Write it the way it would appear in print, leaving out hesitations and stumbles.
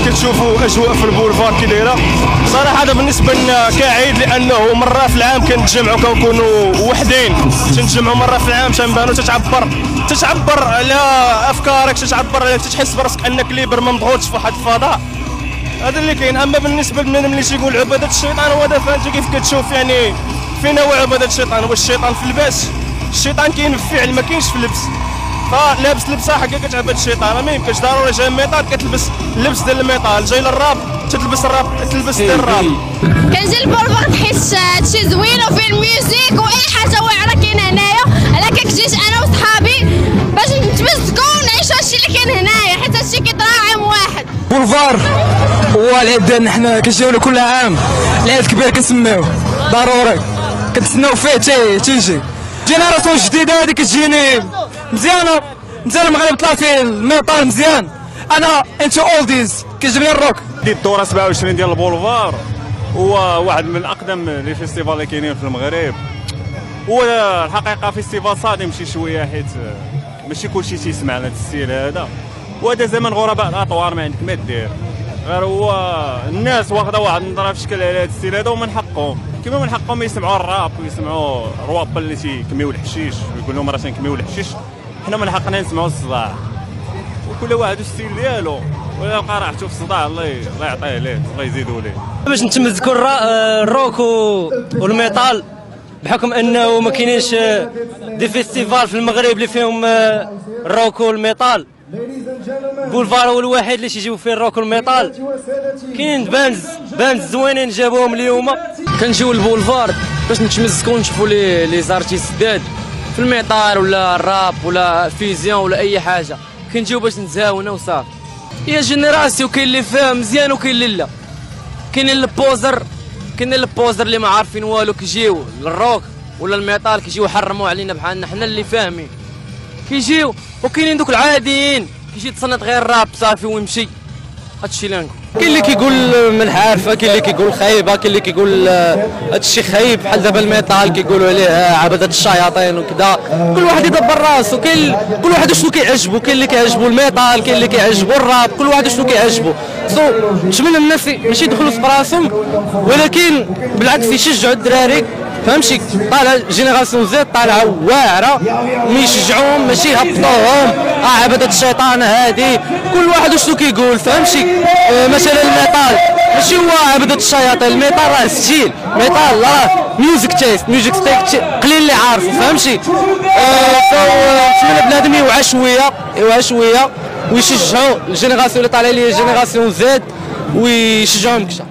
كتشوفوا اجواء في البولفار كي دايره. صراحه هذا بالنسبه لنا كعيد، لانه مره في العام كنتجمعوا كنكونوا وحدين، تنتجمعوا مره في العام تنبانوا تتعبر على افكارك، تتعبر على تحس براسك انك ليبر ما مضغوطش في واحد الفضاء. هذا اللي كاين. اما بالنسبه للبنادم اللي تيقول عباده الشيطان، هو هذا فهمتي كيف كتشوف يعني فين هو عباده الشيطان؟ واش الشيطان في اللباس؟ الشيطان كاين في الفعل ما كاينش في اللبس. فلابس لبسه حقا كتعبد الشيطان، ما يمكنش ضروري جاي ميطال كتلبس اللبس ديال الميطال، جاي للراب تلبس الراب تلبس ديال الراب. كنجي للبولفار نحس هادشي زوين وفيه الميوزيك واي حاجه واعره كاينه هنايا. على كنجيش انا وصحابي باش نتمزقوا ونعيشوا هادشي اللي كاين هنايا، حيت هادشي كيطرا عام واحد. بولفار هو العيد ديالنا، حنا كنجيو كل عام، العيد كبير كنسميوه ضروري، كنتسناو فيه تيجي. جينيراسيون جديده هذه كتجيني مزيانه. المغرب طلع فيه الميطال مزيان. انا انت اولديز كيعجبني الروك. الدوره 27 ديال البولفار هو واحد من اقدم لي فيستيفال اللي كاينين في المغرب. هو الحقيقه فيستيفال صادم شي شويه، حيت ماشي كلشي تيسمع لهذا الستيل هذا، وهذا زمن غرباء الاطوار ما عندك ما دير. غير هو الناس واخده واحد النظره في شكل على هذا الستيل هذا، ومن حقهم كما من حقهم يسمعوا الراب ويسمعوا رواب اللي تيكميو الحشيش ويقول لهم راه تنكميو الحشيش. حنا من حقنا نسمعوا الصداع، وكل واحد الستيل ديالو، ولا بقى راحته في الصداع الله يعطيه ليه، الله يزيدوا ليه. باش نتمزكوا الروك والميطال، بحكم انه ما كاينينش دي فيستيفال في المغرب اللي فيهم الروك والميطال. بولفار هو الوحيد اللي تيجيو فيه الروك والميطال. كاين باندز زوينين جابوهم اليوم. كنجيو للبولفار باش نتمزكوا ونشوفوا لي زارتيست جداد في الميطال ولا الراب ولا فيزيون ولا اي حاجه. كنجيو باش نتزاونوا وصافي. هي جينيراسيون، كاين اللي فاهم مزيان وكاين اللي لا. كاينين البوزر اللي ما عارفين والو كيجيو للروك ولا الميطال، كيجيو يحرموا علينا بحالنا حنا اللي فاهمين كيجيو. وكاينين دوك العاديين كيجي تصنت غير الراب صافي ويمشي. هادشي اللي نقول. كاين اللي كيقول منحرفه، كاين اللي كيقول خايبه، كاين اللي كيقول هادشي خايب. بحال دابا الميطال كيقولوا عليه عبده الشياطين وكذا. كل واحد يدبر راسو، كل واحد شنو كيعجبو. كاين اللي كيعجبو الميطال، كاين اللي كيعجبو الراب، كل واحد شنو كيعجبو. نتمنى الناس ماشي يدخلوا في راسهم، ولكن بالعكس يشجعوا الدراري. فهمتي؟ طالع جينيراسيون زد طالعه واعره، ويشجعوهم ماشي يهبطوهم. عبده الشيطان هادي، كل واحد شنو كيقول. فهمتي؟ مثلا الميطال ماشي هو عبده الشياطين، الميطال راه ستيل، الميطال راه ميوزك تيست قليل اللي عارفه. فهمتي؟ نتمنى بنادم يوعى شويه ويشجعوا الجينيراسيون اللي طالعه لي جينيراسيون زد ويشجعوهم كثر.